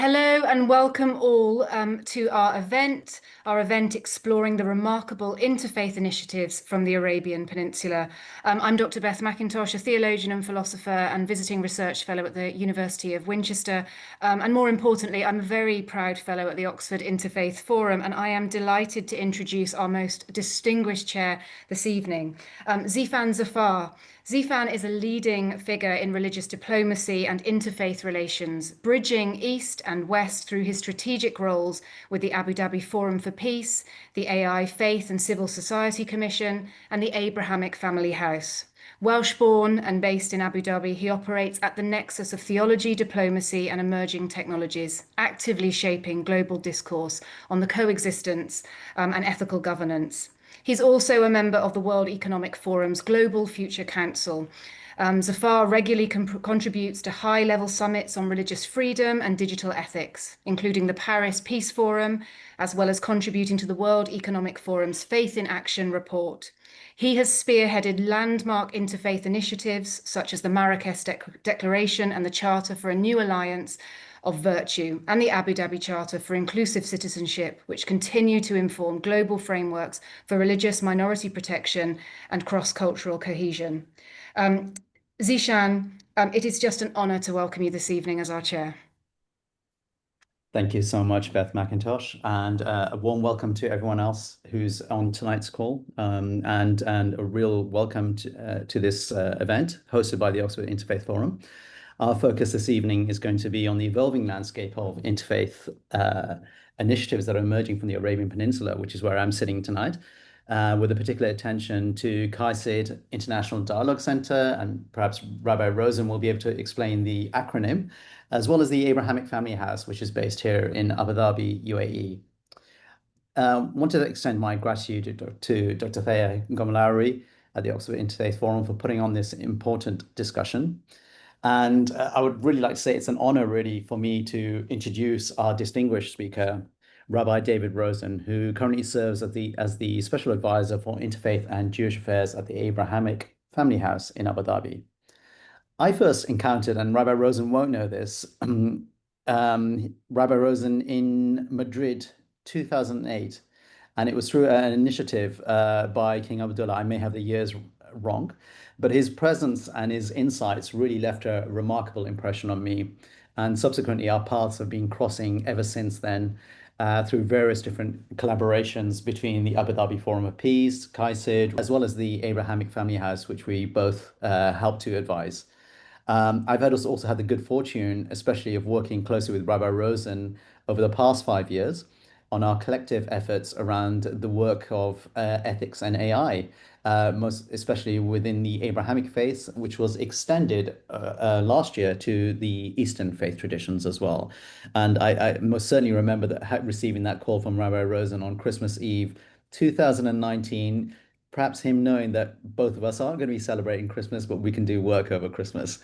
Hello and welcome all to our event exploring the remarkable interfaith initiatives from the Arabian Peninsula. I'm Dr. Beth McIntosh, a theologian and philosopher and visiting research fellow at the University of Winchester. And more importantly, I'm a very proud fellow at the Oxford Interfaith Forum, and I am delighted to introduce our most distinguished chair this evening, Zifan Zafar. Zifan is a leading figure in religious diplomacy and interfaith relations, bridging East and West through his strategic roles with the Abu Dhabi Forum for Peace, the AI Faith and Civil Society Commission, and the Abrahamic Family House. Welsh-born and based in Abu Dhabi, he operates at the nexus of theology, diplomacy, and emerging technologies, actively shaping global discourse on the coexistence and ethical governance. He's also a member of the World Economic Forum's Global Future Council. Zafar regularly contributes to high-level summits on religious freedom and digital ethics, including the Paris Peace Forum, as well as contributing to the World Economic Forum's Faith in Action report. He has spearheaded landmark interfaith initiatives such as the Marrakesh Declaration and the Charter for a New Alliance of Virtue, and the Abu Dhabi Charter for Inclusive Citizenship, which continue to inform global frameworks for religious minority protection and cross-cultural cohesion. Zishan, it is just an honor to welcome you this evening as our chair. Thank you so much, Beth McIntosh, and a warm welcome to everyone else who's on tonight's call, and a real welcome to this event hosted by the Oxford Interfaith Forum. Our focus this evening is going to be on the evolving landscape of interfaith initiatives that are emerging from the Arabian Peninsula, which is where I'm sitting tonight, with a particular attention to KAICIID International Dialogue Centre, and perhaps Rabbi Rosen will be able to explain the acronym, as well as the Abrahamic Family House, which is based here in Abu Dhabi, UAE. Want to extend my gratitude to Dr. Thea Gomalawi at the Oxford Interfaith Forum for putting on this important discussion. And I would really like to say it's an honor really for me to introduce our distinguished speaker, Rabbi David Rosen, who currently serves as the Special Advisor for Interfaith and Jewish Affairs at the Abrahamic Family House in Abu Dhabi. I first encountered, and Rabbi Rosen won't know this, Rabbi Rosen in Madrid, 2008. And it was through an initiative by King Abdullah. I may have the years wrong, but his presence and his insights really left a remarkable impression on me. And subsequently, our paths have been crossing ever since then through various different collaborations between the Abu Dhabi Forum of Peace, KAICIID, as well as the Abrahamic Family House, which we both helped to advise. I've also had the good fortune, especially of working closely with Rabbi Rosen over the past 5 years on our collective efforts around the work of ethics and AI, most especially within the Abrahamic faith, which was extended last year to the Eastern faith traditions as well. And I most certainly remember receiving that call from Rabbi Rosen on Christmas Eve, 2019, perhaps him knowing that both of us aren't going to be celebrating Christmas, but we can do work over Christmas.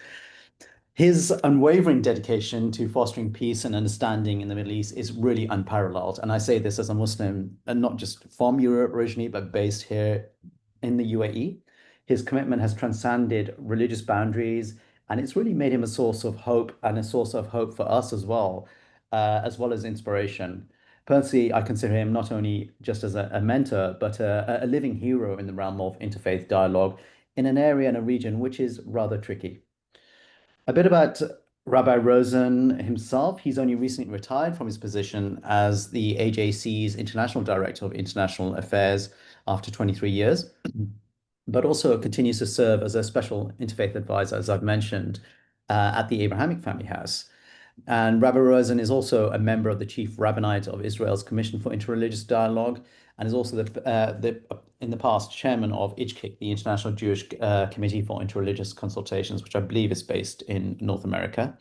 His unwavering dedication to fostering peace and understanding in the Middle East is really unparalleled. And I say this as a Muslim, and not just from Europe originally, but based here in the UAE. His commitment has transcended religious boundaries, and it's really made him a source of hope, and a source of hope for us as well as inspiration. Personally, I consider him not only just as a mentor, but a living hero in the realm of interfaith dialogue in an area and a region which is rather tricky. A bit about Rabbi Rosen himself. He's only recently retired from his position as the AJC's International Director of International Affairs after 23 years, but also continues to serve as a special interfaith advisor, as I've mentioned, at the Abrahamic Family House. And Rabbi Rosen is also a member of the Chief Rabbinate of Israel's Commission for Interreligious Dialogue, and is also in the past chairman of IJKIC, the International Jewish Committee for Interreligious Consultations, which I believe is based in North America.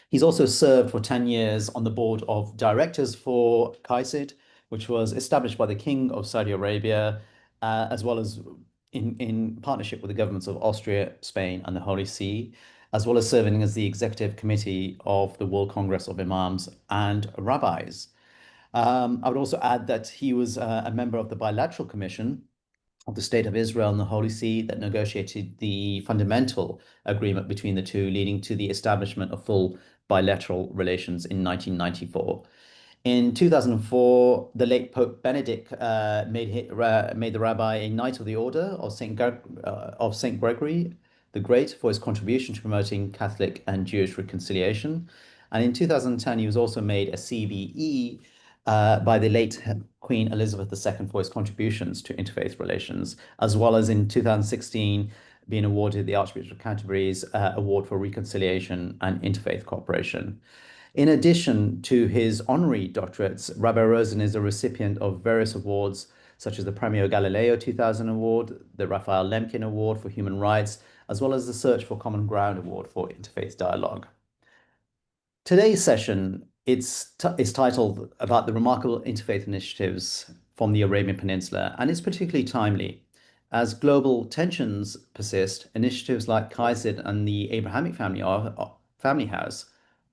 He's also served for 10 years on the board of directors for KAICIID, which was established by the King of Saudi Arabia, as well as in partnership with the governments of Austria, Spain, and the Holy See, as well as serving as the executive committee of the World Congress of Imams and Rabbis. I would also add that he was a member of the Bilateral Commission of the State of Israel and the Holy See that negotiated the fundamental agreement between the two, leading to the establishment of full bilateral relations in 1994. In 2004, the late Pope Benedict made the rabbi a Knight of the Order of Saint Gregory the Great for his contribution to promoting Catholic and Jewish reconciliation. And in 2010, he was also made a CVE by the late Queen Elizabeth II for his contributions to interfaith relations, as well as in 2016 being awarded the Archbishop of Canterbury's Award for Reconciliation and Interfaith Cooperation. In addition to his honorary doctorates, Rabbi Rosen is a recipient of various awards such as the Premio Galileo 2000 Award, the Raphael Lemkin Award for Human Rights, as well as the Search for Common Ground Award for Interfaith Dialogue. Today's session is titled about the remarkable interfaith initiatives from the Arabian Peninsula, and it's particularly timely. As global tensions persist, initiatives like KAICIID and the Abrahamic Family House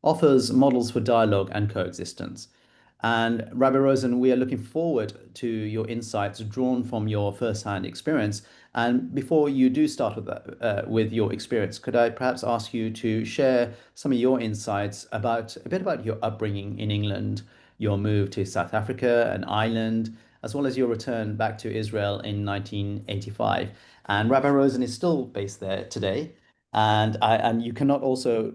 offers models for dialogue and coexistence. And Rabbi Rosen, we are looking forward to your insights drawn from your first-hand experience. And before you do start with your experience, could I perhaps ask you to share some of your insights about a bit about your upbringing in England, your move to South Africa and Ireland, as well as your return back to Israel in 1985. And Rabbi Rosen is still based there today. And you cannot also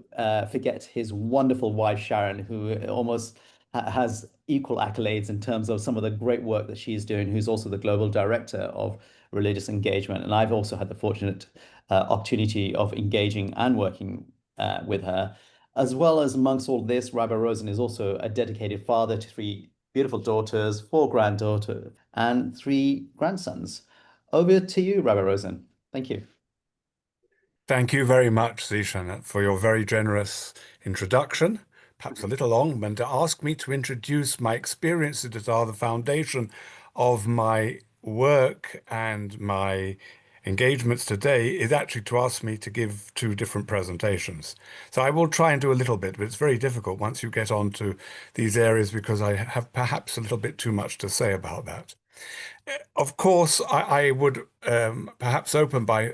forget his wonderful wife, Sharon, who almost has equal accolades in terms of some of the great work that she's doing, who's also the global director of religious engagement. And I've also had the fortunate opportunity of engaging and working with her. As well as amongst all this, Rabbi Rosen is also a dedicated father to 3 beautiful daughters, 4 granddaughters, and 3 grandsons. Over to you, Rabbi Rosen. Thank you. Thank you very much, Zishan, for your very generous introduction, perhaps a little long, and to ask me to introduce my experiences that are the foundation of my work and my engagements today is actually to ask me to give 2 different presentations. So I will try and do a little bit, but it's very difficult once you get onto these areas because I have perhaps a little bit too much to say about that. Of course, I would perhaps open by,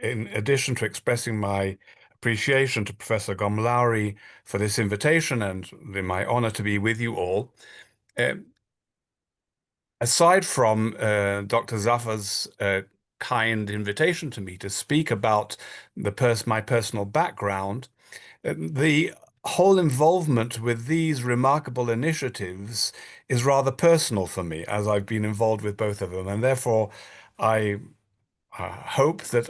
in addition to expressing my appreciation to Professor Gomlowry for this invitation and my honor to be with you all, aside from Dr. Zafar's kind invitation to me to speak about my personal background, the whole involvement with these remarkable initiatives is rather personal for me, as I've been involved with both of them, and therefore I hope that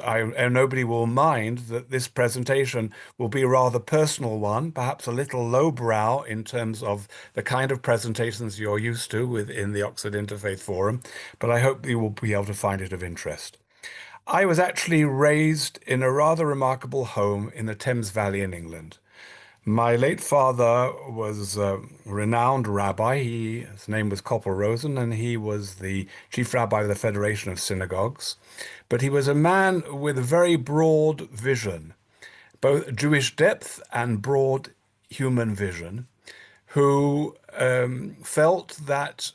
nobody will mind that this presentation will be a rather personal one, perhaps a little lowbrow in terms of the kind of presentations you're used to within the Oxford Interfaith Forum, but I hope you will be able to find it of interest. I was actually raised in a rather remarkable home in the Thames Valley in England. My late father was a renowned rabbi. His name was Koppel Rosen, and he was the chief rabbi of the Federation of Synagogues. But he was a man with a very broad vision, both Jewish depth and broad human vision, who felt that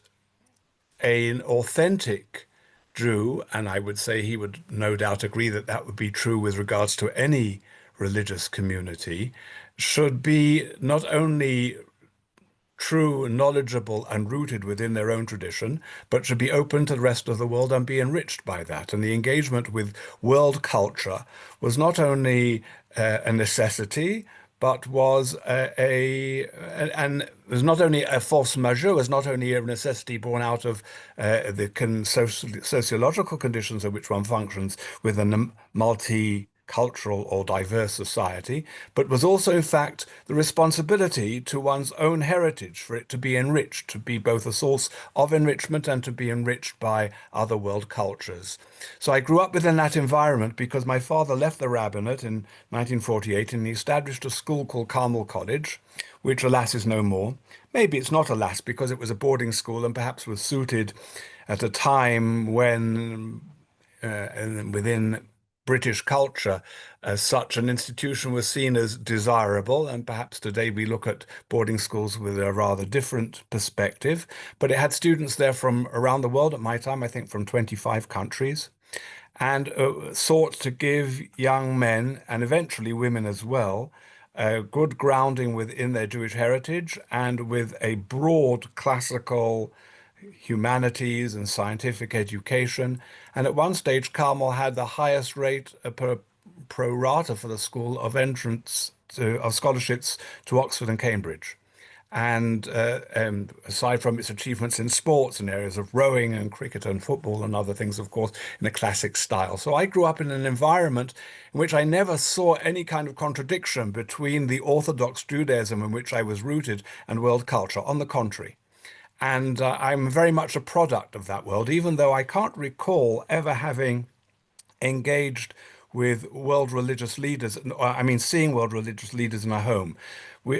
an authentic Jew, and I would say he would no doubt agree that that would be true with regards to any religious community, should be not only true, knowledgeable, and rooted within their own tradition, but should be open to the rest of the world and be enriched by that. And the engagement with world culture was not only a necessity, but was and was not only a force majeure, was not only a necessity born out of the sociological conditions in which one functions with a multicultural or diverse society, but was also, in fact, the responsibility to one's own heritage for it to be enriched, to be both a source of enrichment and to be enriched by other world cultures. So I grew up within that environment because my father left the rabbinate in 1948 and he established a school called Carmel College, which alas is no more. Maybe it's not alas because it was a boarding school and perhaps was suited at a time when within British culture, as such an institution was seen as desirable, and perhaps today we look at boarding schools with a rather different perspective. But it had students there from around the world at my time, I think from 25 countries, and sought to give young men, and eventually women as well, good grounding within their Jewish heritage, and with a broad classical humanities and scientific education. And at one stage, Carmel had the highest rate per pro rata for the school of of scholarships to Oxford and Cambridge. And aside from its achievements in sports and areas of rowing and cricket and football and other things, of course, in a classic style. So I grew up in an environment in which I never saw any kind of contradiction between the Orthodox Judaism in which I was rooted and world culture. On the contrary. And I'm very much a product of that world, even though I can't recall ever having engaged with world religious leaders, seeing world religious leaders in our home.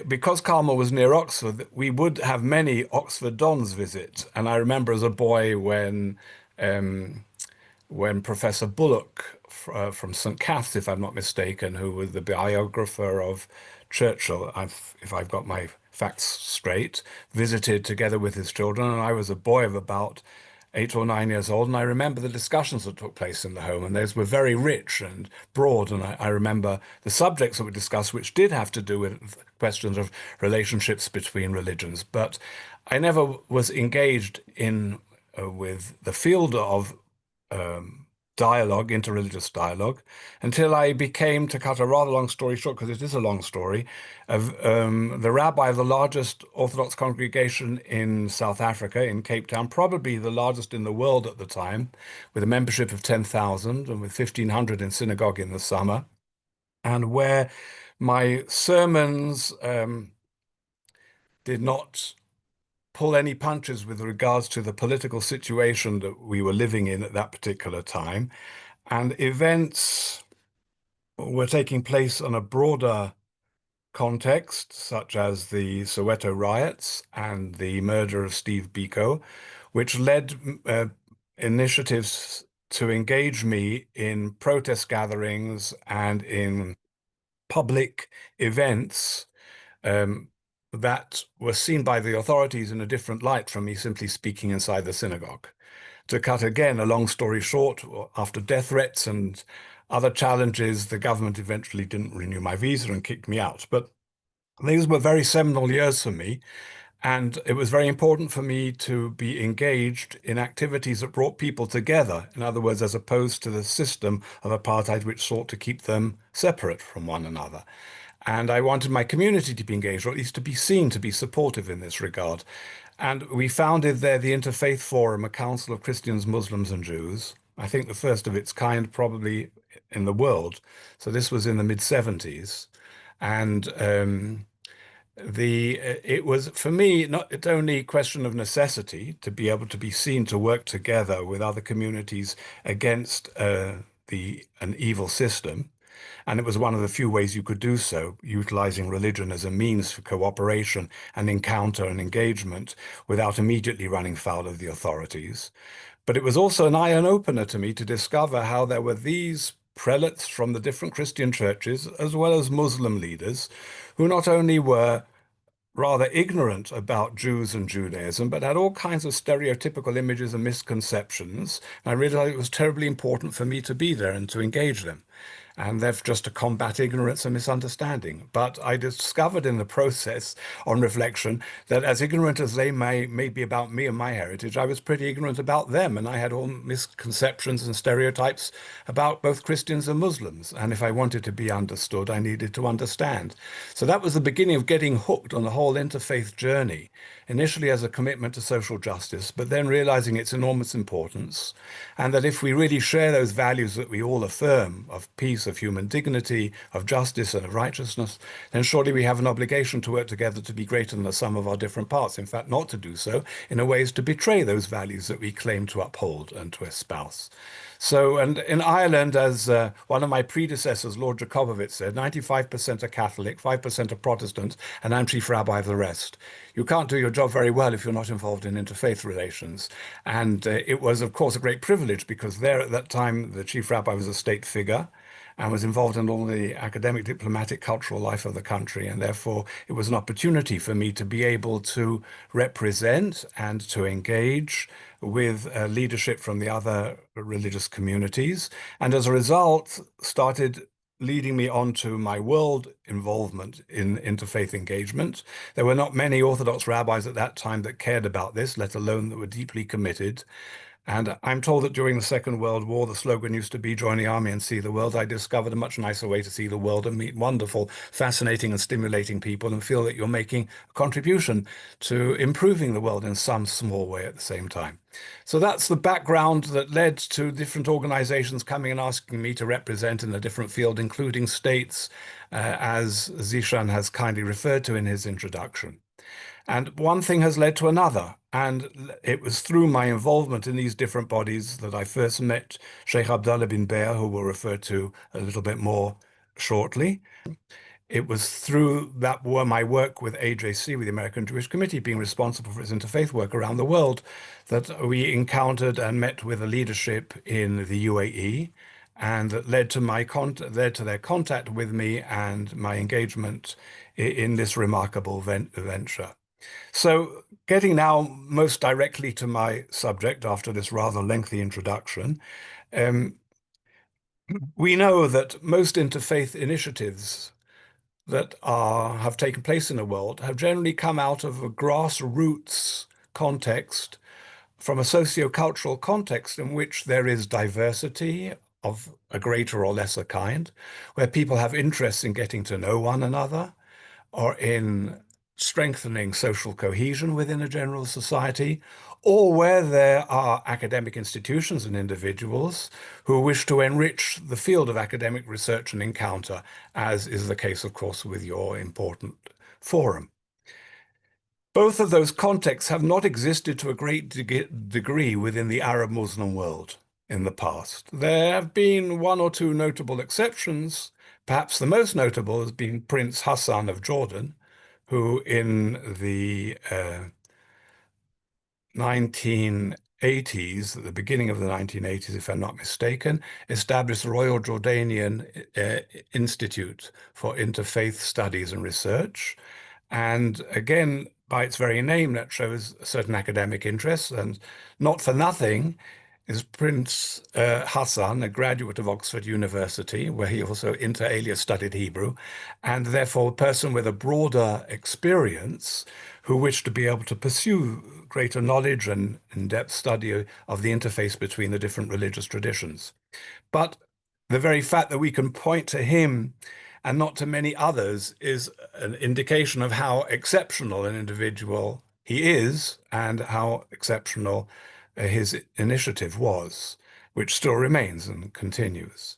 Because Carmel was near Oxford, we would have many Oxford dons visit. And I remember as a boy when Professor Bullock from St. Cath's, if I'm not mistaken, who was the biographer of Churchill, if I've got my facts straight, visited together with his children. And I was a boy of about 8 or 9 years old, and I remember the discussions that took place in the home, and those were very rich and broad. And I remember the subjects that were discussed, which did have to do with questions of relationships between religions. But I never was engaged in with the field of dialogue, interreligious dialogue, until I became, to cut a rather long story short, because it is a long story, the rabbi of the largest Orthodox congregation in South Africa, in Cape Town, probably the largest in the world at the time, with a membership of 10,000 and with 1,500 in synagogue in the summer, and where my sermons did not pull any punches with regards to the political situation that we were living in at that particular time. And events were taking place on a broader context, such as the Soweto riots and the murder of Steve Biko, which led initiatives to engage me in protest gatherings and in public events that were seen by the authorities in a different light from me simply speaking inside the synagogue. To cut again a long story short, after death threats and other challenges, the government eventually didn't renew my visa and kicked me out. But these were very seminal years for me, and it was very important for me to be engaged in activities that brought people together. In other words, as opposed to the system of apartheid, which sought to keep them separate from one another. And I wanted my community to be engaged, or at least to be seen to be supportive in this regard. And we founded there the Interfaith Forum, a council of Christians, Muslims, and Jews. I think the first of its kind probably in the world. So this was in the mid-70s. And it was, for me, not only a question of necessity to be able to be seen to work together with other communities against an evil system. And it was one of the few ways you could do so, utilizing religion as a means for cooperation and encounter and engagement without immediately running foul of the authorities. But it was also an eye-opener to me to discover how there were these prelates from the different Christian churches, as well as Muslim leaders, who not only were rather ignorant about Jews and Judaism, but had all kinds of stereotypical images and misconceptions. And I realized it was terribly important for me to be there and to engage them. And they're just to combat ignorance and misunderstanding. But I discovered in the process, on reflection, that as ignorant as they may be about me and my heritage, I was pretty ignorant about them. And I had all misconceptions and stereotypes about both Christians and Muslims. And if I wanted to be understood, I needed to understand. So that was the beginning of getting hooked on the whole interfaith journey, initially as a commitment to social justice, but then realizing its enormous importance. And that if we really share those values that we all affirm of peace, of human dignity, of justice, and of righteousness, then surely we have an obligation to work together to be greater than the sum of our different parts. In fact, not to do so in a way is to betray those values that we claim to uphold and to espouse. So, and in Ireland, as one of my predecessors, Lord Jacobowitz, said, 95% are Catholic, 5% are Protestant, and I'm chief rabbi of the rest. You can't do your job very well if you're not involved in interfaith relations. And it was, of course, a great privilege because there at that time, the chief rabbi was a state figure and was involved in all the academic, diplomatic, cultural life of the country. And therefore, it was an opportunity for me to be able to represent and to engage with leadership from the other religious communities. And as a result, started leading me on to my world involvement in interfaith engagement. There were not many Orthodox rabbis at that time that cared about this, let alone that were deeply committed. And I'm told that during the Second World War, the slogan used to be join the army and see the world. I discovered a much nicer way to see the world and meet wonderful, fascinating and stimulating people and feel that you're making a contribution to improving the world in some small way at the same time. So that's the background that led to different organizations coming and asking me to represent in a different field, including states, as Zishan has kindly referred to in his introduction. And one thing has led to another. And it was through my involvement in these different bodies that I first met Sheikh Abdullah bin Bayer, who we'll refer to a little bit more shortly. It was through that my work with AJC, with the American Jewish Committee, being responsible for its interfaith work around the world, that we encountered and met with the leadership in the UAE, and that led to their contact with me and my engagement in this remarkable venture. So getting now most directly to my subject after this rather lengthy introduction, we know that most interfaith initiatives that have taken place in the world have generally come out of a grassroots context, from a socio-cultural context in which there is diversity of a greater or lesser kind, where people have interests in getting to know one another, or in strengthening social cohesion within a general society, or where there are academic institutions and individuals who wish to enrich the field of academic research and encounter, as is the case, of course, with your important forum. Both of those contexts have not existed to a great degree within the Arab Muslim world in the past. There have been one or two notable exceptions. Perhaps the most notable has been Prince Hassan of Jordan, who in the 1980s, at the beginning of the 1980s, if I'm not mistaken, established the Royal Jordanian Institute for Interfaith Studies and Research. And again, by its very name, that shows a certain academic interest. And not for nothing is Prince Hassan a graduate of Oxford University, where he also inter alia studied Hebrew, and therefore a person with a broader experience who wished to be able to pursue greater knowledge and in-depth study of the interface between the different religious traditions. But the very fact that we can point to him and not to many others is an indication of how exceptional an individual he is and how exceptional his initiative was, which still remains and continues.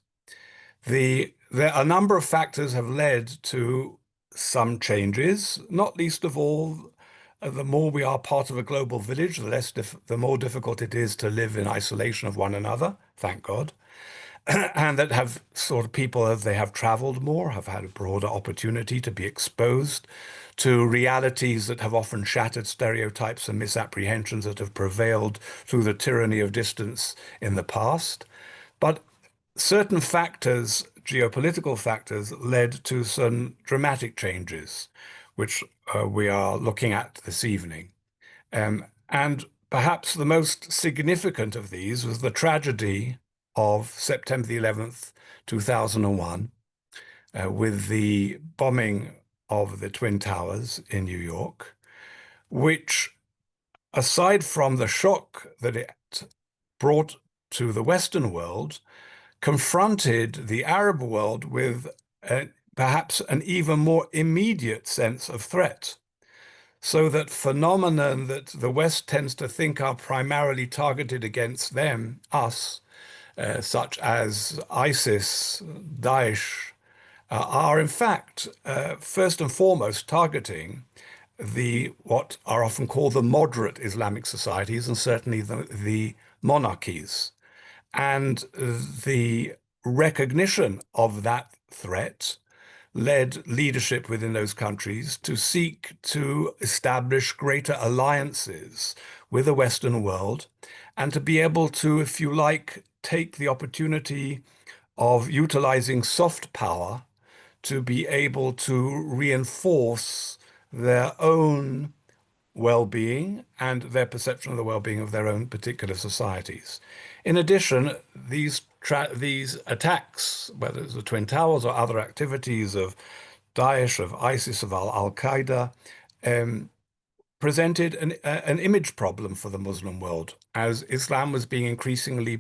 There are a number of factors have led to some changes, not least of all, the more we are part of a global village, the more difficult it is to live in isolation of one another, thank God. And that have sort of people, as they have traveled more, have had a broader opportunity to be exposed to realities that have often shattered stereotypes and misapprehensions that have prevailed through the tyranny of distance in the past. But certain factors, geopolitical factors, led to some dramatic changes, which we are looking at this evening. And perhaps the most significant of these was the tragedy of September the 11th, 2001, with the bombing of the Twin Towers in New York, which, aside from the shock that it brought to the Western world, confronted the Arab world with perhaps an even more immediate sense of threat. So that phenomenon that the West tends to think are primarily targeted against them, us, such as ISIS, Daesh, are in fact first and foremost targeting what are often called the moderate Islamic societies, and certainly the monarchies. And the recognition of that threat led leadership within those countries to seek to establish greater alliances with the Western world, and to be able to, if you like, take the opportunity of utilizing soft power to be able to reinforce their own well-being and their perception of the well-being of their own particular societies. In addition, these attacks, whether it's the Twin Towers or other activities of Daesh, of ISIS, of Al-Qaeda, presented an image problem for the Muslim world, as Islam was being increasingly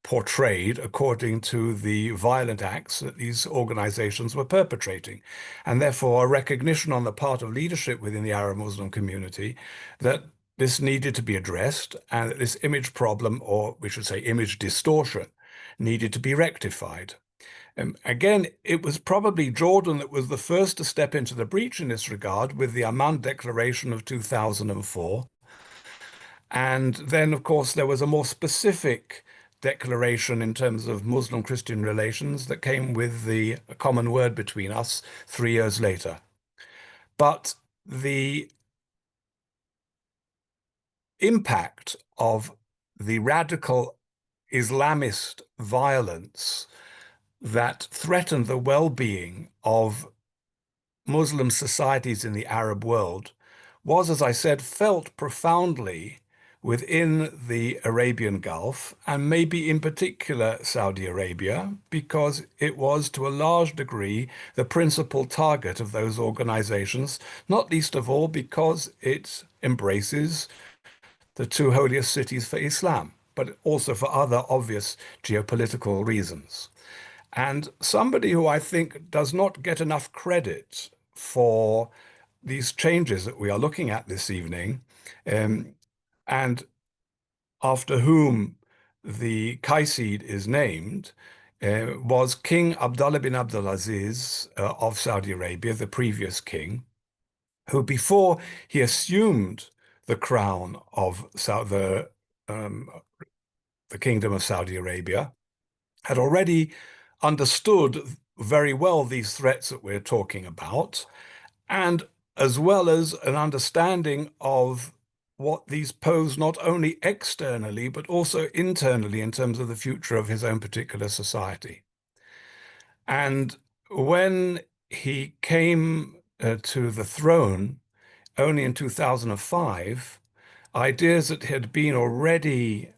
portrayed according to the violent acts that these organizations were perpetrating. And therefore, a recognition on the part of leadership within the Arab Muslim community that this needed to be addressed and that this image problem, or we should say image distortion, needed to be rectified. Again, it was probably Jordan that was the first to step into the breach in this regard with the Amman Declaration of 2004. And then, of course, there was a more specific declaration in terms of Muslim-Christian relations that came with the common word between us 3 years later. But the impact of the radical Islamist violence that threatened the well-being of Muslim societies in the Arab world was, as I said, felt profoundly within the Arabian Gulf, and maybe in particular Saudi Arabia, because it was to a large degree the principal target of those organizations, not least of all because it embraces the two holiest cities for Islam, but also for other obvious geopolitical reasons. And somebody who I think does not get enough credit for these changes that we are looking at this evening, and after whom the KAICIID is named, was King Abdullah bin Abdulaziz of Saudi Arabia, the previous king, who before he assumed the crown of the Kingdom of Saudi Arabia, had already understood very well these threats that we're talking about, and as well as an understanding of what these pose not only externally, but also internally in terms of the future of his own particular society. And when he came to the throne only in 2005, ideas that had been already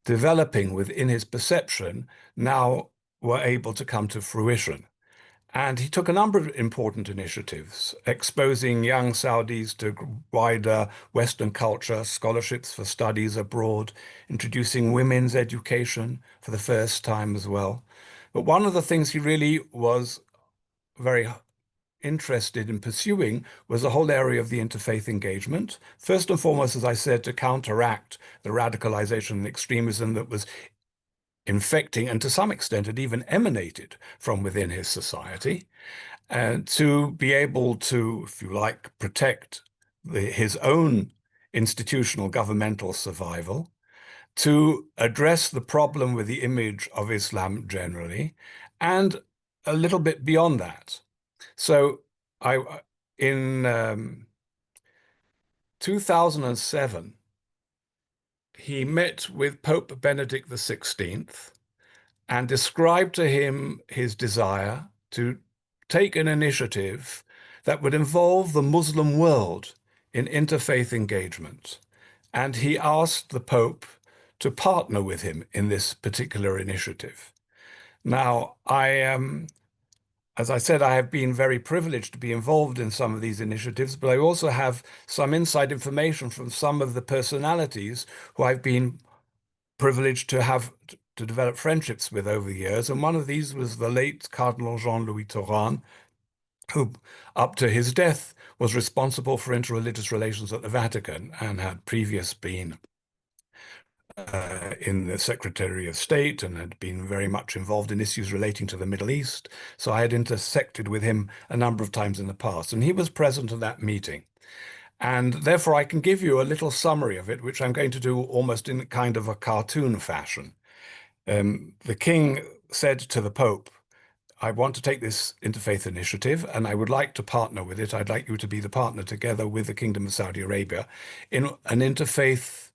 developing within his perception now were able to come to fruition. And he took a number of important initiatives, exposing young Saudis to wider Western culture, scholarships for studies abroad, introducing women's education for the first time as well. But one of the things he really was very interested in pursuing was the whole area of the interfaith engagement. First and foremost, as I said, to counteract the radicalization and extremism that was infecting and to some extent had even emanated from within his society, and to be able to, if you like, protect his own institutional governmental survival, to address the problem with the image of Islam generally, and a little bit beyond that. So in 2007, he met with Pope Benedict XVI and described to him his desire to take an initiative that would involve the Muslim world in interfaith engagement. And he asked the Pope to partner with him in this particular initiative. Now, as I said, I have been very privileged to be involved in some of these initiatives, but I also have some inside information from some of the personalities who I've been privileged to have to develop friendships with over the years. And one of these was the late Cardinal Jean-Louis Tauran, who, up to his death, was responsible for interreligious relations at the Vatican and had previously been in the Secretary of State and had been very much involved in issues relating to the Middle East. So I had intersected with him a number of times in the past, and he was present at that meeting. And therefore, I can give you a little summary of it, which I'm going to do almost in kind of a cartoon fashion. The king said to the Pope, I want to take this interfaith initiative and I would like to partner with it. I'd like you to be the partner together with the Kingdom of Saudi Arabia in an interfaith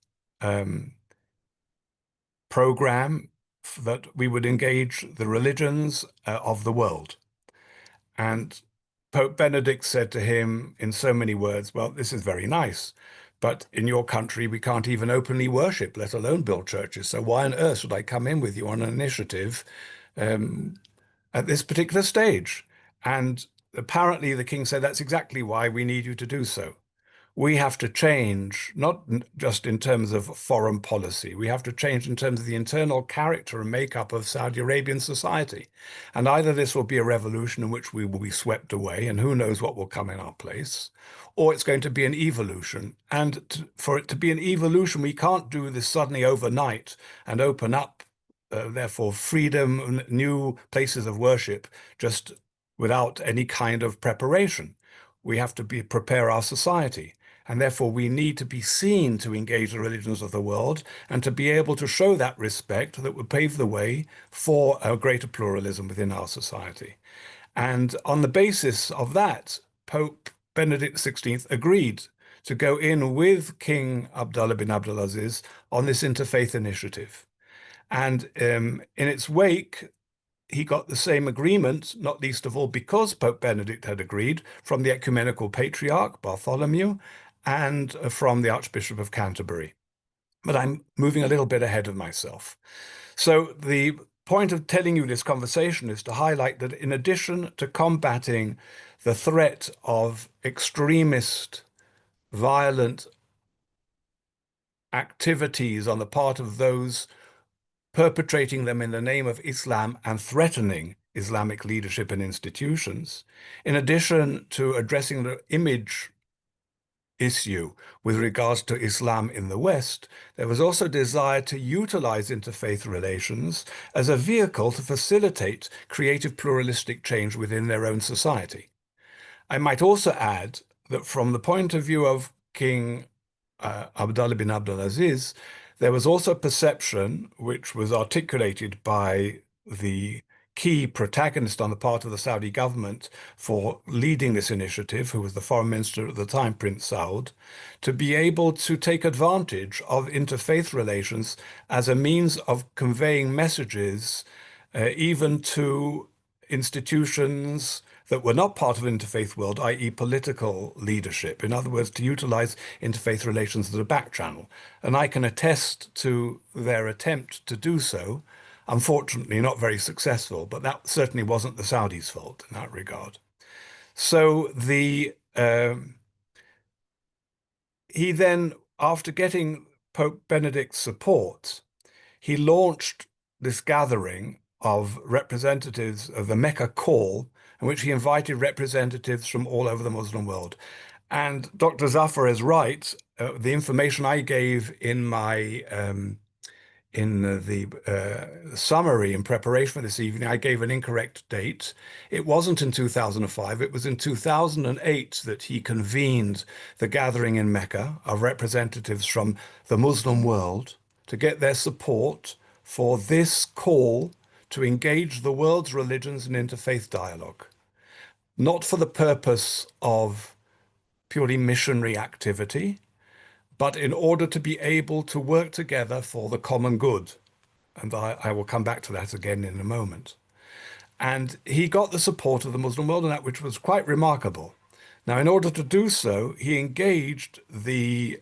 program that we would engage the religions of the world. And Pope Benedict said to him in so many words, well, this is very nice, but in your country, we can't even openly worship, let alone build churches. So why on earth should I come in with you on an initiative at this particular stage? And apparently the king said, that's exactly why we need you to do so. We have to change, not just in terms of foreign policy, we have to change in terms of the internal character and makeup of Saudi Arabian society. And either this will be a revolution in which we will be swept away, and who knows what will come in our place, or it's going to be an evolution. And for it to be an evolution, we can't do this suddenly overnight and open up, therefore, freedom, new places of worship, just without any kind of preparation. We have to prepare our society. And therefore, we need to be seen to engage the religions of the world and to be able to show that respect that would pave the way for a greater pluralism within our society. And on the basis of that, Pope Benedict XVI agreed to go in with King Abdullah bin Abdulaziz on this interfaith initiative. And in its wake, he got the same agreement, not least of all because Pope Benedict had agreed, from the Ecumenical Patriarch Bartholomew and from the Archbishop of Canterbury. But I'm moving a little bit ahead of myself. So the point of telling you this conversation is to highlight that in addition to combating the threat of extremist, violent activities on the part of those perpetrating them in the name of Islam and threatening Islamic leadership and institutions, in addition to addressing the image issue with regards to Islam in the West, there was also desire to utilize interfaith relations as a vehicle to facilitate creative pluralistic change within their own society. I might also add that from the point of view of King Abdullah bin Abdulaziz, there was also a perception, which was articulated by the key protagonist on the part of the Saudi government for leading this initiative, who was the foreign minister at the time, Prince Saud, to be able to take advantage of interfaith relations as a means of conveying messages even to institutions that were not part of the interfaith world, i.e. political leadership. In other words, to utilize interfaith relations as a back channel. And I can attest to their attempt to do so. Unfortunately, not very successful, but that certainly wasn't the Saudis' fault in that regard. So he then, after getting Pope Benedict's support, he launched this gathering of representatives of the Mecca call, in which he invited representatives from all over the Muslim world. And Dr. Zafar is right. The information I gave in my summary in preparation for this evening, I gave an incorrect date. It wasn't in 2005. It was in 2008 that he convened the gathering in Mecca of representatives from the Muslim world to get their support for this call to engage the world's religions in interfaith dialogue, not for the purpose of purely missionary activity, but in order to be able to work together for the common good. And I will come back to that again in a moment. And he got the support of the Muslim world in that, which was quite remarkable. Now, in order to do so, he engaged the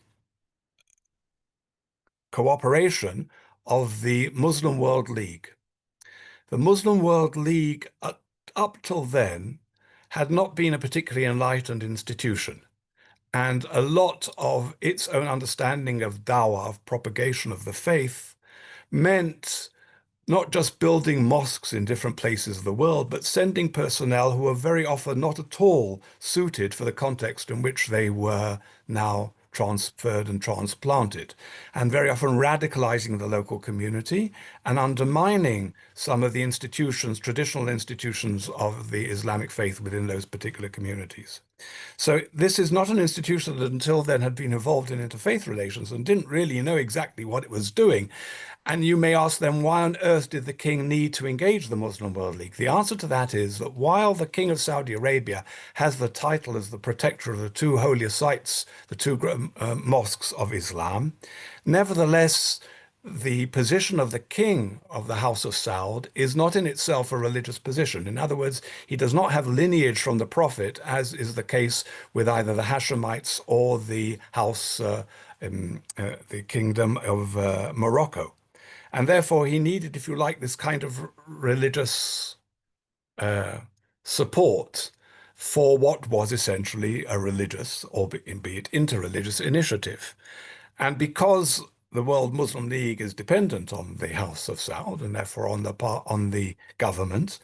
cooperation of the Muslim World League. The Muslim World League, up till then, had not been a particularly enlightened institution. And a lot of its own understanding of dawah, of propagation of the faith, meant not just building mosques in different places of the world, but sending personnel who were very often not at all suited for the context in which they were now transferred and transplanted, and very often radicalizing the local community and undermining some of the institutions, traditional institutions of the Islamic faith within those particular communities. So this is not an institution that until then had been involved in interfaith relations and didn't really know exactly what it was doing. And you may ask them, why on earth did the king need to engage the Muslim World League? The answer to that is that while the King of Saudi Arabia has the title as the protector of the two holiest sites, the two mosques of Islam, nevertheless, the position of the king of the House of Saud is not in itself a religious position. In other words, he does not have lineage from the Prophet, as is the case with either the Hashemites or the the Kingdom of Morocco. And therefore, he needed, if you like, this kind of religious support for what was essentially a religious, or be it interreligious initiative. And because the World Muslim League is dependent on the House of Saud and therefore on the government,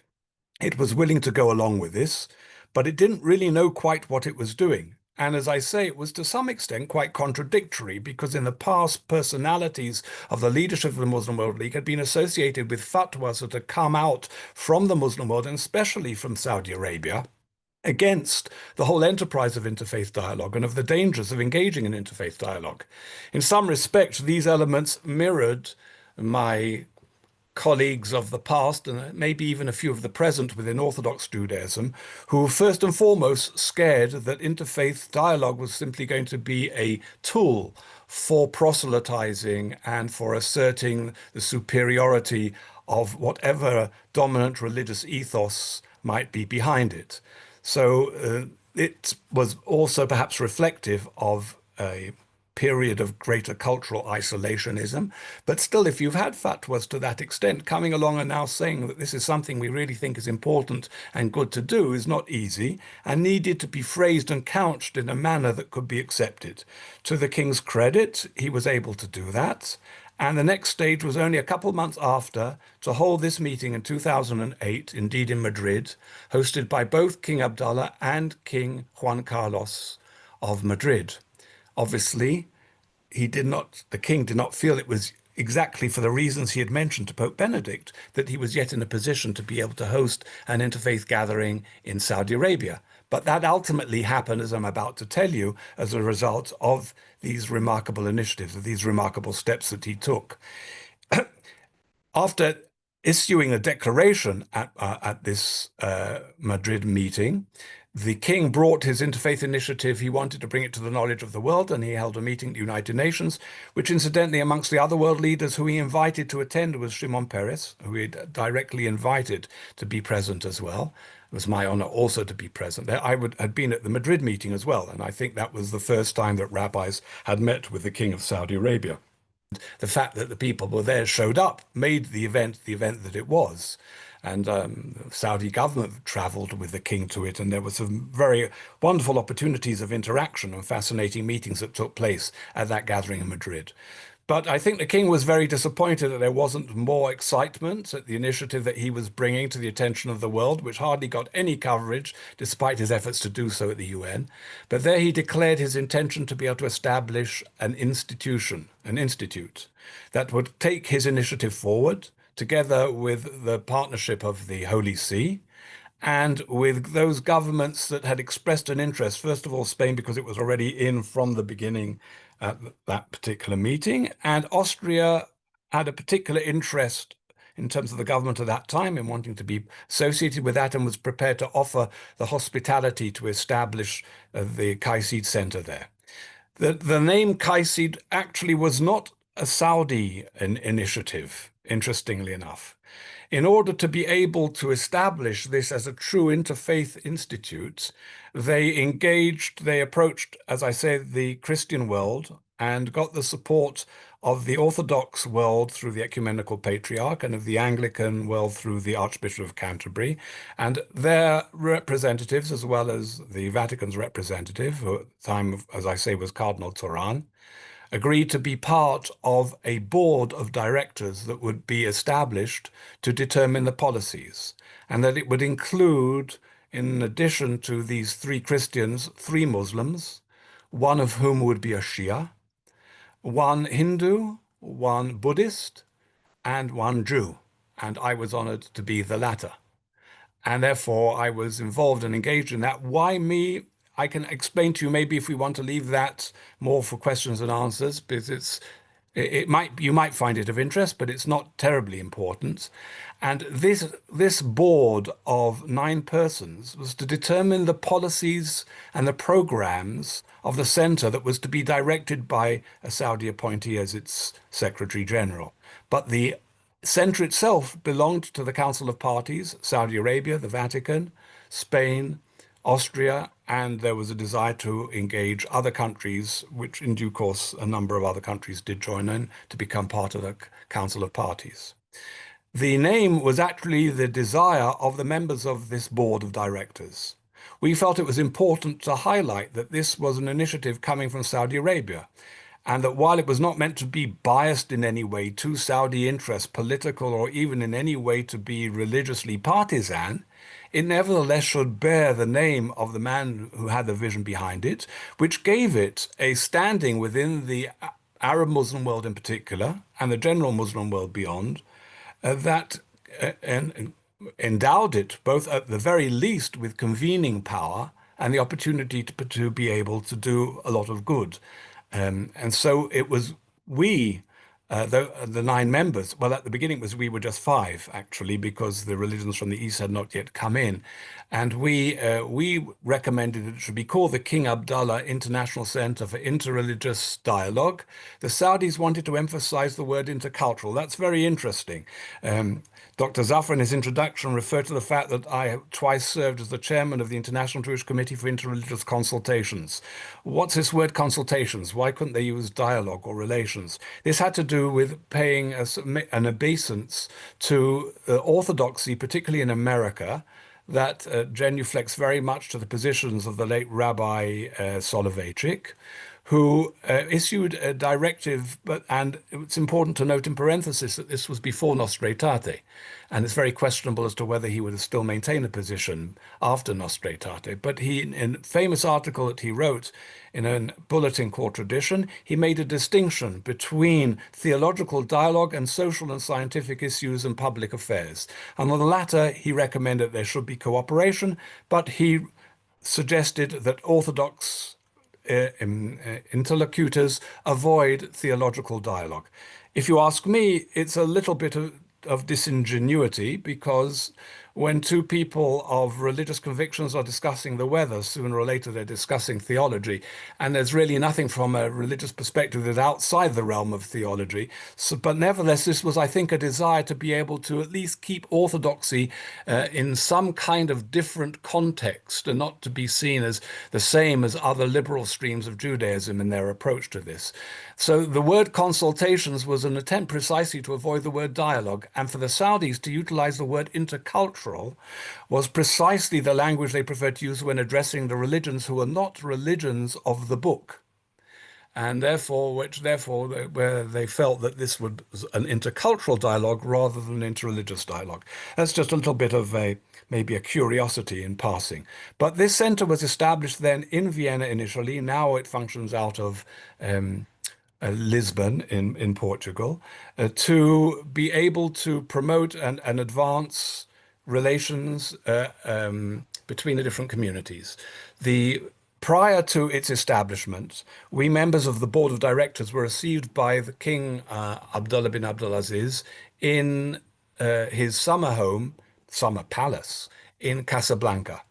it was willing to go along with this, but it didn't really know quite what it was doing. And as I say, it was to some extent quite contradictory, because in the past, personalities of the leadership of the Muslim World League had been associated with fatwas that had come out from the Muslim world, and especially from Saudi Arabia, against the whole enterprise of interfaith dialogue and of the dangers of engaging in interfaith dialogue. In some respects, these elements mirrored my colleagues of the past, and maybe even a few of the present within Orthodox Judaism, who were first and foremost scared that interfaith dialogue was simply going to be a tool for proselytizing and for asserting the superiority of whatever dominant religious ethos might be behind it. So it was also perhaps reflective of a period of greater cultural isolationism. But still, if you've had fatwas to that extent, coming along and now saying that this is something we really think is important and good to do is not easy, and needed to be phrased and couched in a manner that could be accepted. To the king's credit, he was able to do that. And the next stage was only a couple of months after, to hold this meeting in 2008, indeed in Madrid, hosted by both King Abdullah and King Juan Carlos of Madrid. Obviously, the king did not feel it was exactly for the reasons he had mentioned to Pope Benedict that he was yet in a position to be able to host an interfaith gathering in Saudi Arabia. But that ultimately happened, as I'm about to tell you, as a result of these remarkable initiatives, of these remarkable steps that he took. After issuing a declaration at this Madrid meeting, the king brought his interfaith initiative. He wanted to bring it to the knowledge of the world, and he held a meeting at the United Nations, which incidentally, amongst the other world leaders who he invited to attend was Shimon Peres, who he directly invited to be present as well. It was my honor also to be present there. had been at the Madrid meeting as well, and I think that was the first time that rabbis had met with the king of Saudi Arabia. The fact that the people were there showed up made the event that it was. And the Saudi government traveled with the king to it, and there were some very wonderful opportunities of interaction and fascinating meetings that took place at that gathering in Madrid. But I think the king was very disappointed that there wasn't more excitement at the initiative that he was bringing to the attention of the world, which hardly got any coverage, despite his efforts to do so at the UN. But there he declared his intention to be able to establish an institute that would take his initiative forward, together with the partnership of the Holy See, and with those governments that had expressed an interest, first of all, Spain, because it was already in from the beginning at that particular meeting, and Austria had a particular interest in terms of the government at that time in wanting to be associated with that, and was prepared to offer the hospitality to establish the KAICIID Centre there. The name KAICIID actually was not a Saudi initiative, interestingly enough. In order to be able to establish this as a true interfaith institute, they approached, as I said, the Christian world, and got the support of the Orthodox world through the Ecumenical Patriarch, and of the Anglican world through the Archbishop of Canterbury, and their representatives, as well as the Vatican's representative, who at the time, as I say, was Cardinal Turan, agreed to be part of a board of directors that would be established to determine the policies, and that it would include, in addition to these 3 Christians, 3 Muslims, one of whom would be a Shia, 1 Hindu, 1 Buddhist, and 1 Jew. And I was honored to be the latter. And therefore, I was involved and engaged in that. Why me? I can explain to you maybe if we want to leave that more for questions and answers, because it's You might find it of interest, but it's not terribly important. And this board of 9 persons was to determine the policies and the programs of the center that was to be directed by a Saudi appointee as its Secretary General. But the center itself belonged to the Council of Parties, Saudi Arabia, the Vatican, Spain, Austria, and there was a desire to engage other countries, which in due course a number of other countries did join in to become part of the Council of Parties. The name was actually the desire of the members of this board of directors. We felt it was important to highlight that this was an initiative coming from Saudi Arabia, and that while it was not meant to be biased in any way to Saudi interests, political or even in any way to be religiously partisan, it nevertheless should bear the name of the man who had the vision behind it, which gave it a standing within the Arab Muslim world in particular, and the general Muslim world beyond, that endowed it both at the very least with convening power and the opportunity to be able to do a lot of good. And so it was the 9 members, well, at the beginning we were just 5 actually, because the religions from the East had not yet come in. And we recommended it should be called the King Abdullah International Centre for Interreligious Dialogue. The Saudis wanted to emphasize the word intercultural. That's very interesting. Dr. Zafar in his introduction referred to the fact that I twice served as the chairman of the International Jewish Committee for Interreligious Consultations. What's this word consultations? Why couldn't they use dialogue or relations? This had to do with paying an obeisance to orthodoxy, particularly in America, that genuflects very much to the positions of the late Rabbi Soloveitchik, who issued a directive, and it's important to note in parenthesis that this was before Nostra Aetate, and it's very questionable as to whether he would have still maintained a position after Nostra Aetate. But in a famous article that he wrote in a bulletin called Tradition, he made a distinction between theological dialogue and social and scientific issues and public affairs. And on the latter, he recommended there should be cooperation, but he suggested that Orthodox interlocutors avoid theological dialogue. If you ask me, it's a little bit of disingenuity, because when 2 people of religious convictions are discussing the weather, sooner or later they're discussing theology, and there's really nothing from a religious perspective that's outside the realm of theology. But nevertheless, this was, I think, a desire to be able to at least keep orthodoxy in some kind of different context, and not to be seen as the same as other liberal streams of Judaism in their approach to this. So the word consultations was an attempt precisely to avoid the word dialogue, and for the Saudis to utilize the word intercultural was precisely the language they preferred to use when addressing the religions who were not religions of the book, and therefore where they felt that this was an intercultural dialogue rather than an interreligious dialogue. That's just a little bit of maybe a curiosity in passing. But this center was established then in Vienna initially. Now it functions out of Lisbon in Portugal, to be able to promote and advance relations between the different communities. Prior to its establishment, we members of the board of directors were received by the King Abdullah bin Abdulaziz in his summer palace in Casablanca.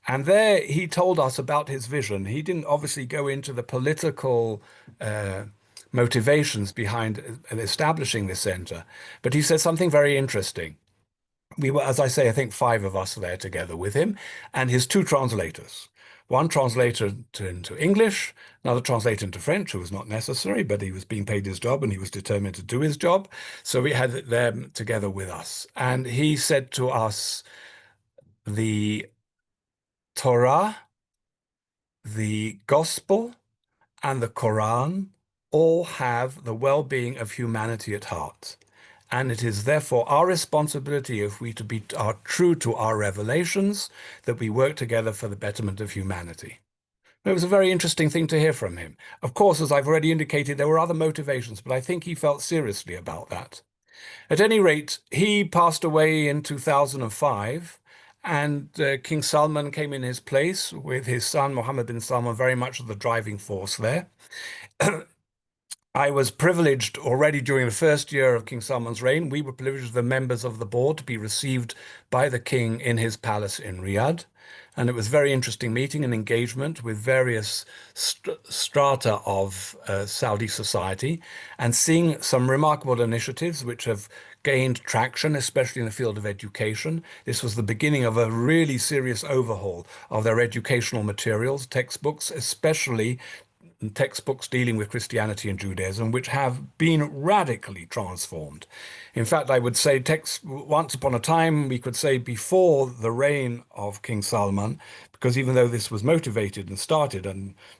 And there he told us about his vision. He didn't obviously go into the political motivations behind establishing this center, but he said something very interesting. We were, as I say, I think 5 of us there together with him, and his 2 translators. One translator into English, another translator into French, who was not necessary, but he was being paid his job and he was determined to do his job. So we had them together with us. And he said to us, the Torah, the Gospel, and the Quran all have the well-being of humanity at heart. And it is therefore our responsibility, if we are true to our revelations, that we work together for the betterment of humanity. It was a very interesting thing to hear from him. Of course, as I've already indicated, there were other motivations, but I think he felt seriously about that. At any rate, he passed away in 2005, and King Salman came in his place with his son, Mohammed bin Salman, very much the driving force there. I was privileged already during the first year of King Salman's reign. We were privileged, the members of the board, to be received by the king in his palace in Riyadh. And it was a very interesting meeting and engagement with various strata of Saudi society, and seeing some remarkable initiatives which have gained traction, especially in the field of education. This was the beginning of a really serious overhaul of their educational materials, textbooks, especially textbooks dealing with Christianity and Judaism, which have been radically transformed. In fact, I would say once upon a time, we could say before the reign of King Salman, because even though this was motivated and started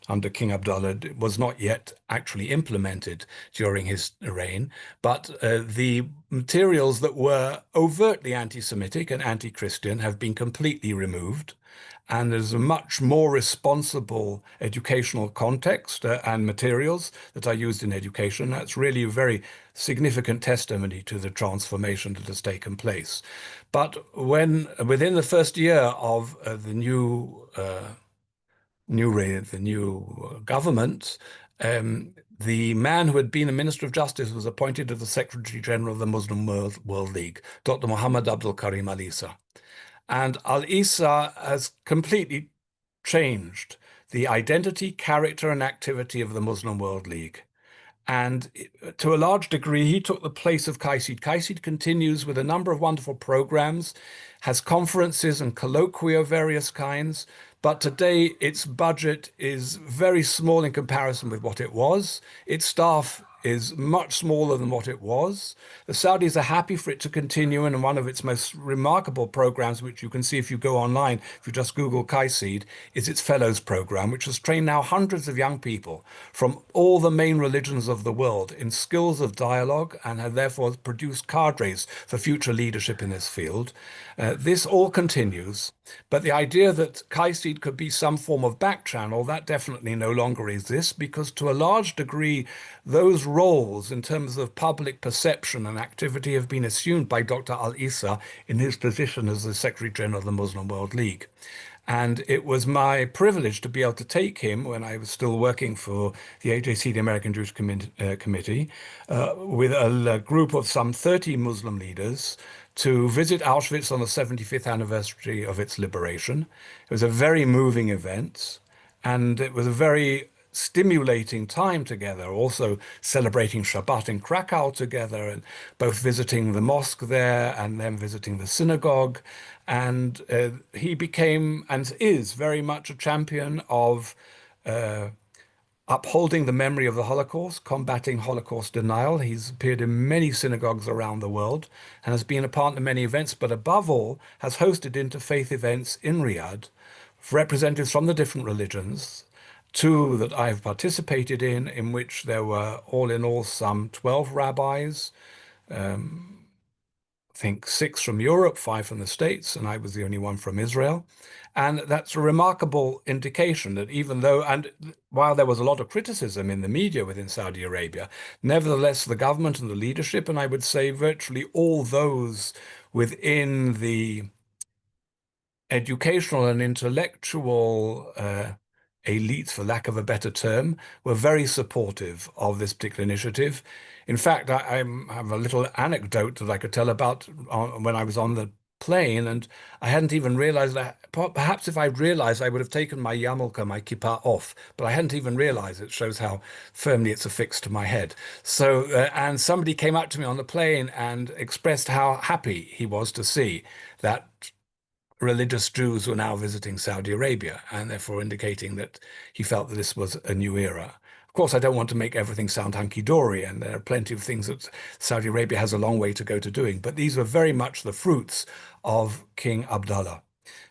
under King Abdullah, it was not yet actually implemented during his reign. But the materials that were overtly anti-Semitic and anti-Christian have been completely removed. And there's a much more responsible educational context and materials that are used in education. That's really a very significant testimony to the transformation that has taken place. But within the first year of the new government, the man who had been a Minister of Justice was appointed as the Secretary General of the Muslim World League, Dr. Muhammad Abdul Karim Al Isa. And Al Isa has completely changed the identity, character, and activity of the Muslim World League. And to a large degree, he took the place of KAICIID. KAICIID continues with a number of wonderful programs, has conferences and colloquia of various kinds, but today its budget is very small in comparison with what it was. Its staff is much smaller than what it was. The Saudis are happy for it to continue, and one of its most remarkable programs, which you can see if you go online, if you just Google KAICIID, is its Fellows program, which has trained now hundreds of young people from all the main religions of the world in skills of dialogue, and have therefore produced cadres for future leadership in this field. This all continues, but the idea that KAICIID could be some form of back channel, that definitely no longer exists, because to a large degree, those roles in terms of public perception and activity have been assumed by Dr. Al Isa in his position as the Secretary General of the Muslim World League. And it was my privilege to be able to take him, when I was still working for the AJC, the American Jewish Committee, with a group of some 30 Muslim leaders, to visit Auschwitz on the 75th anniversary of its liberation. It was a very moving event, and it was a very stimulating time together, also celebrating Shabbat in Krakow together, and both visiting the mosque there and then visiting the synagogue. And he became and is very much a champion of upholding the memory of the Holocaust, combating Holocaust denial. He's appeared in many synagogues around the world and has been a part of many events, but above all has hosted interfaith events in Riyadh for representatives from the different religions, two that I've participated in which there were all in all some 12 rabbis, I think 6 from Europe, 5 from the States, and I was the only one from Israel. And that's a remarkable indication that even though, and while there was a lot of criticism in the media within Saudi Arabia, nevertheless, the government and the leadership, and I would say virtually all those within the educational and intellectual elites, for lack of a better term, were very supportive of this particular initiative. In fact, I have a little anecdote that I could tell about when I was on the plane, and I hadn't even realized that. Perhaps if I'd realized, I would have taken my yarmulke, my kippah, off, but I hadn't even realized. It shows how firmly it's affixed to my head. So, and somebody came up to me on the plane and expressed how happy he was to see that religious Jews were now visiting Saudi Arabia, and therefore indicating that he felt that this was a new era. Of course, I don't want to make everything sound hunky-dory, and there are plenty of things that Saudi Arabia has a long way to go to doing, but these were very much the fruits of King Abdullah.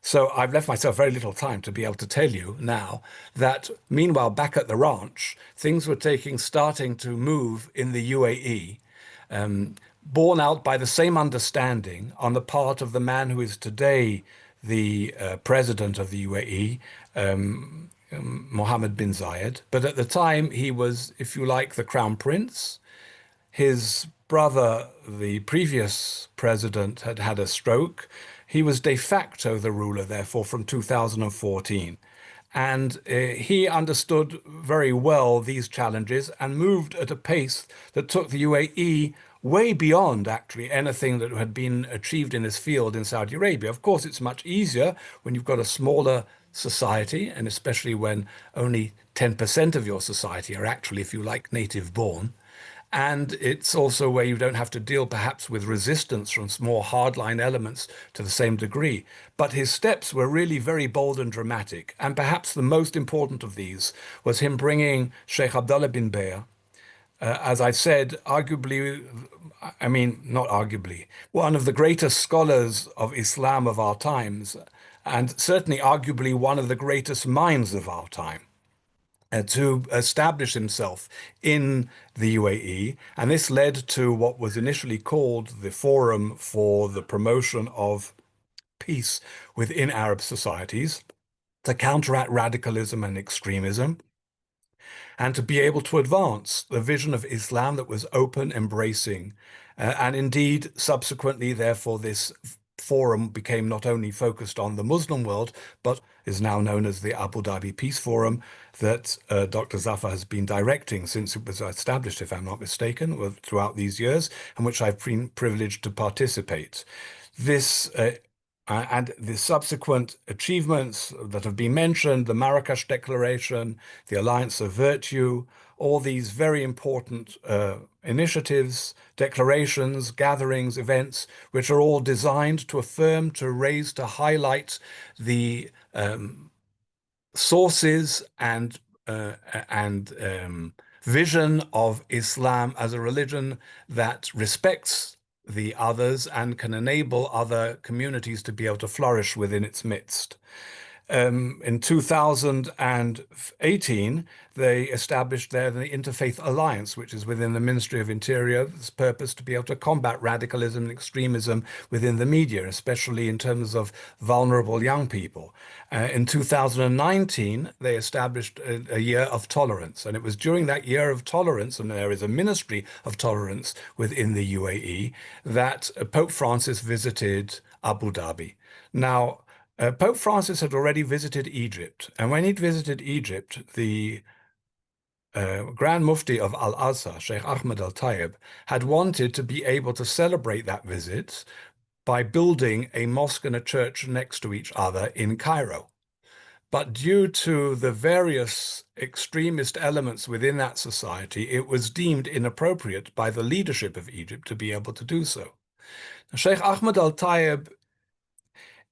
So I've left myself very little time to be able to tell you now that meanwhile, back at the ranch, things were starting to move in the UAE, borne out by the same understanding on the part of the man who is today the president of the UAE, Mohammed bin Zayyed. But at the time, he was, if you like, the crown prince. His brother, the previous president, had had a stroke. He was de facto the ruler, therefore, from 2014. And he understood very well these challenges and moved at a pace that took the UAE way beyond actually anything that had been achieved in this field in Saudi Arabia. Of course, it's much easier when you've got a smaller society, and especially when only 10% of your society are actually, if you like, native born. And it's also where you don't have to deal perhaps with resistance from more hardline elements to the same degree. But his steps were really very bold and dramatic. And perhaps the most important of these was him bringing Sheikh Abdullah bin Bayer, as I said, arguably, I mean, not arguably, one of the greatest scholars of Islam of our times, and certainly arguably one of the greatest minds of our time, to establish himself in the UAE. And this led to what was initially called the Forum for the Promotion of Peace within Arab Societies, to counteract radicalism and extremism, and to be able to advance the vision of Islam that was open, embracing, and indeed, subsequently, therefore, this forum became not only focused on the Muslim world, but is now known as the Abu Dhabi Peace Forum that Dr. Zafar has been directing since it was established, if I'm not mistaken, throughout these years, and which I've been privileged to participate. This and the subsequent achievements that have been mentioned, the Marrakesh Declaration, the Alliance of Virtue, all these very important initiatives, declarations, gatherings, events, which are all designed to affirm, to raise, to highlight the sources and vision of Islam as a religion that respects the others and can enable other communities to be able to flourish within its midst. In 2018, they established there the Interfaith Alliance, which is within the Ministry of Interior's purpose to be able to combat radicalism and extremism within the media, especially in terms of vulnerable young people. In 2019, they established a year of tolerance, and it was during that year of tolerance, and there is a ministry of tolerance within the UAE, that Pope Francis visited Abu Dhabi. Now, Pope Francis had already visited Egypt, and when he'd visited Egypt, the Grand Mufti of Al-Azhar, Sheikh Ahmed Al-Tayeb, had wanted to be able to celebrate that visit by building a mosque and a church next to each other in Cairo. But due to the various extremist elements within that society, it was deemed inappropriate by the leadership of Egypt to be able to do so. Now, Sheikh Ahmed Al-Tayeb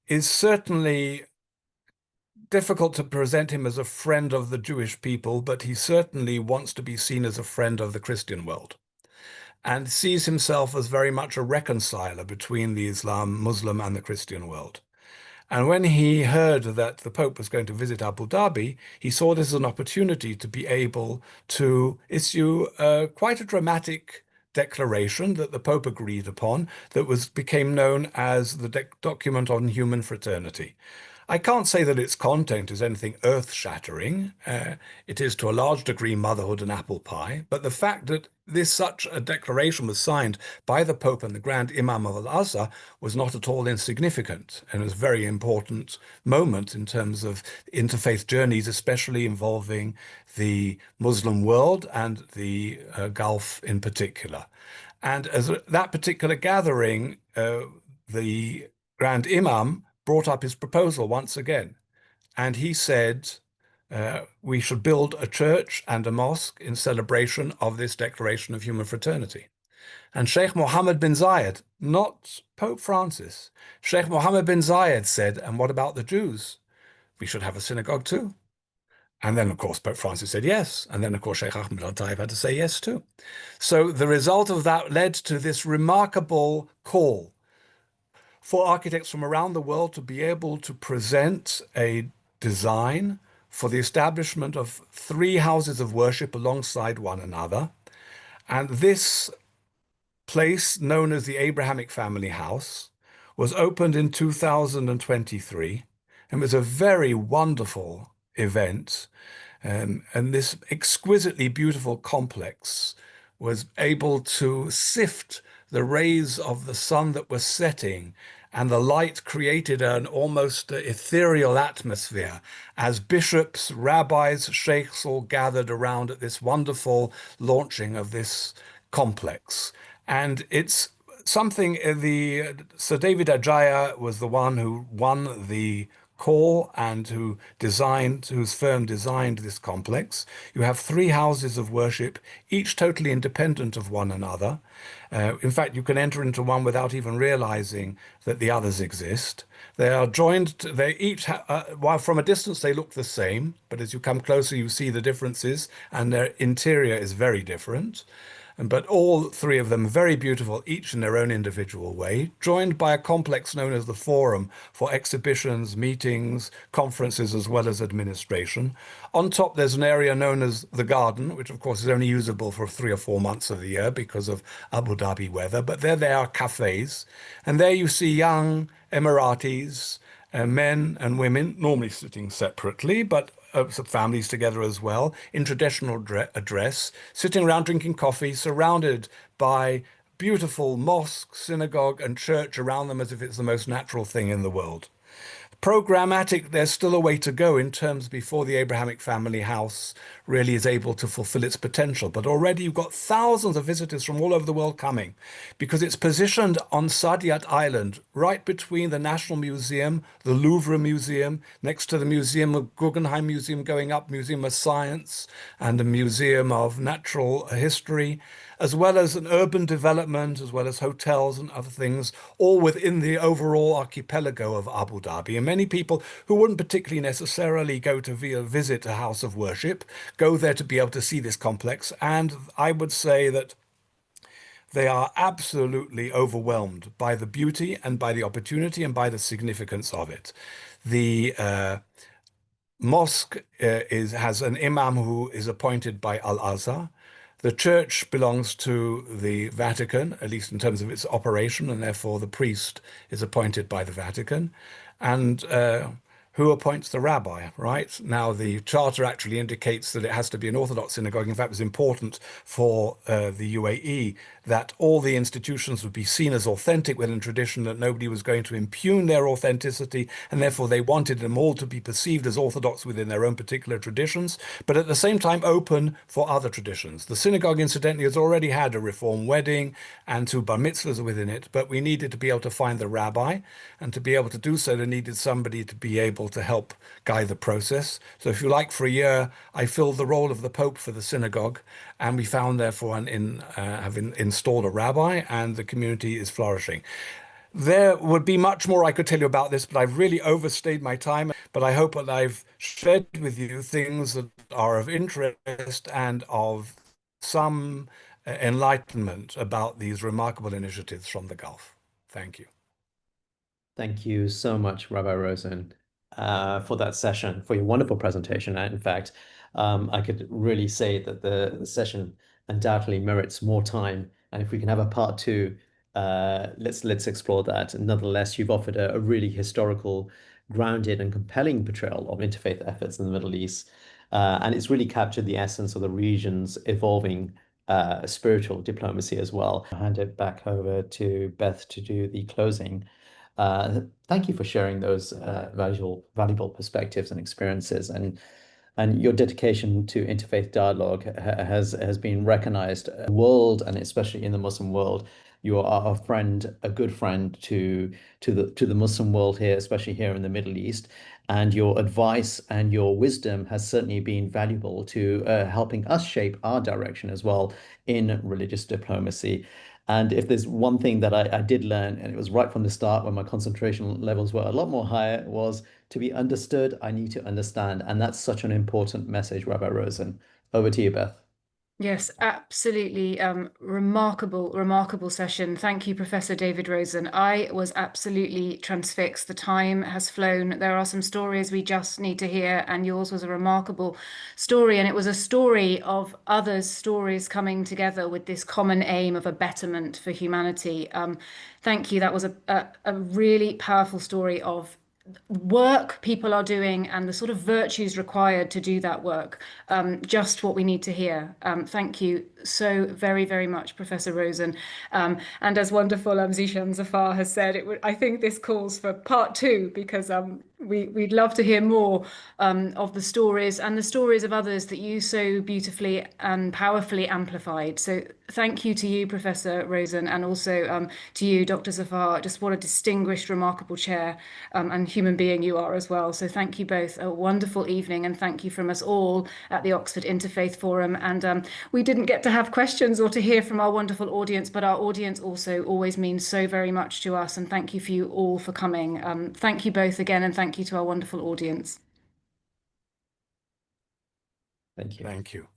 is certainly difficult to present him as a friend of the Jewish people, but he certainly wants to be seen as a friend of the Christian world and sees himself as very much a reconciler between the Muslim and the Christian world. And when he heard that the Pope was going to visit Abu Dhabi, he saw this as an opportunity to be able to issue quite a dramatic declaration that the Pope agreed upon that became known as the Document on Human Fraternity. I can't say that its content is anything earth-shattering. It is to a large degree motherhood and apple pie, but the fact that such a declaration was signed by the Pope and the Grand Imam of Al-Azhar was not at all insignificant, and was a very important moment in terms of interfaith journeys, especially involving the Muslim world and the Gulf in particular. And as that particular gathering, the Grand Imam brought up his proposal once again. And he said, we should build a church and a mosque in celebration of this Declaration of Human Fraternity. And Sheikh Mohammed bin Zayyed, not Pope Francis, Sheikh Mohammed bin Zayyed said, and what about the Jews? We should have a synagogue too. And then, of course, Pope Francis said yes. And then, of course, Sheikh Ahmed Al-Tayeb had to say yes too. So the result of that led to this remarkable call for architects from around the world to be able to present a design for the establishment of 3 houses of worship alongside one another. And this place, known as the Abrahamic Family House, was opened in 2023 and was a very wonderful event. And this exquisitely beautiful complex was able to sift the rays of the sun that was setting and the light created an almost ethereal atmosphere as bishops, rabbis, sheikhs all gathered around at this wonderful launching of this complex. And it's something the Sir David Ajaya was the one who won the call and whose firm designed this complex. You have three houses of worship, each totally independent of one another. In fact, you can enter into one without even realizing that the others exist. They are joined, they each, while from a distance they look the same, but as you come closer, you see the differences, and their interior is very different. But all three of them very beautiful, each in their own individual way, joined by a complex known as the Forum for exhibitions, meetings, conferences, as well as administration. On top, there's an area known as the Garden, which of course is only usable for 3 or 4 months of the year because of Abu Dhabi weather. But there are cafes, and there you see young Emiratis, men and women, normally sitting separately, but some families together as well, in traditional dress, sitting around drinking coffee, surrounded by beautiful mosque, synagogue, and church around them as if it's the most natural thing in the world. Programmatic, there's still a way to go in terms before the Abrahamic Family House really is able to fulfill its potential. But already you've got thousands of visitors from all over the world coming because it's positioned on Saadiyat Island, right between the National Museum, the Louvre Museum, next to the Museum of Guggenheim Museum going up, Museum of Science, and the Museum of Natural History, as well as an urban development, as well as hotels and other things, all within the overall archipelago of Abu Dhabi. And many people who wouldn't particularly necessarily go to visit a house of worship go there to be able to see this complex. And I would say that they are absolutely overwhelmed by the beauty and by the opportunity and by the significance of it. The mosque has an imam who is appointed by Al-Azhar. The church belongs to the Vatican, at least in terms of its operation, and therefore the priest is appointed by the Vatican. And who appoints the rabbi, right? Now, the charter actually indicates that it has to be an Orthodox synagogue. In fact, it was important for the UAE that all the institutions would be seen as authentic within tradition, that nobody was going to impugn their authenticity, and therefore they wanted them all to be perceived as Orthodox within their own particular traditions, but at the same time open for other traditions. The synagogue, incidentally, has already had a Reform wedding and 2 bar mitzvahs within it, but we needed to be able to find the rabbi, and to be able to do so, they needed somebody to be able to help guide the process. So if you like, for a year, I filled the role of the Pope for the synagogue, and we found, therefore, having installed a rabbi, and the community is flourishing. There would be much more I could tell you about this, but I've really overstayed my time. But I hope that I've shared with you things that are of interest and of some enlightenment about these remarkable initiatives from the Gulf. Thank you. Thank you so much, Rabbi Rosen, for that session, for your wonderful presentation. And in fact, I could really say that the session undoubtedly merits more time. And if we can have a part 2, let's explore that. Nonetheless, you've offered a really historical, grounded, and compelling portrayal of interfaith efforts in the Middle East. And it's really captured the essence of the region's evolving spiritual diplomacy as well. I'll hand it back over to Beth to do the closing. Thank you for sharing those valuable perspectives and experiences, and your dedication to interfaith dialogue has been recognized in the world, and especially in the Muslim world. You are a friend, a good friend to the Muslim world here, especially here in the Middle East. And your advice and your wisdom has certainly been valuable to helping us shape our direction as well in religious diplomacy. And if there's one thing that I did learn, and it was right from the start when my concentration levels were a lot more higher, was to be understood, I need to understand. And that's such an important message, Rabbi Rosen. Over to you, Beth. Yes, absolutely. Remarkable session. Thank you, Professor David Rosen. I was absolutely transfixed. The time has flown. There are some stories we just need to hear, and yours was a remarkable story. And it was a story of others' stories coming together with this common aim of a betterment for humanity. Thank you. That was a really powerful story of work people are doing and the sort of virtues required to do that work. Just what we need to hear. Thank you so very, very much, Professor Rosen. And as wonderful Zishan Zafar has said, I think this calls for part 2, because we'd love to hear more of the stories and the stories of others that you so beautifully and powerfully amplified. So thank you to you, Professor Rosen, and also to you, Dr. Zafar. Just what a distinguished, remarkable chair and human being you are as well. So thank you both. A wonderful evening, and thank you from us all at the Oxford Interfaith Forum. And we didn't get to have questions or to hear from our wonderful audience, but our audience also always means so very much to us. And thank you for you all for coming. Thank you both again, and thank you to our wonderful audience. Thank you. Thank you.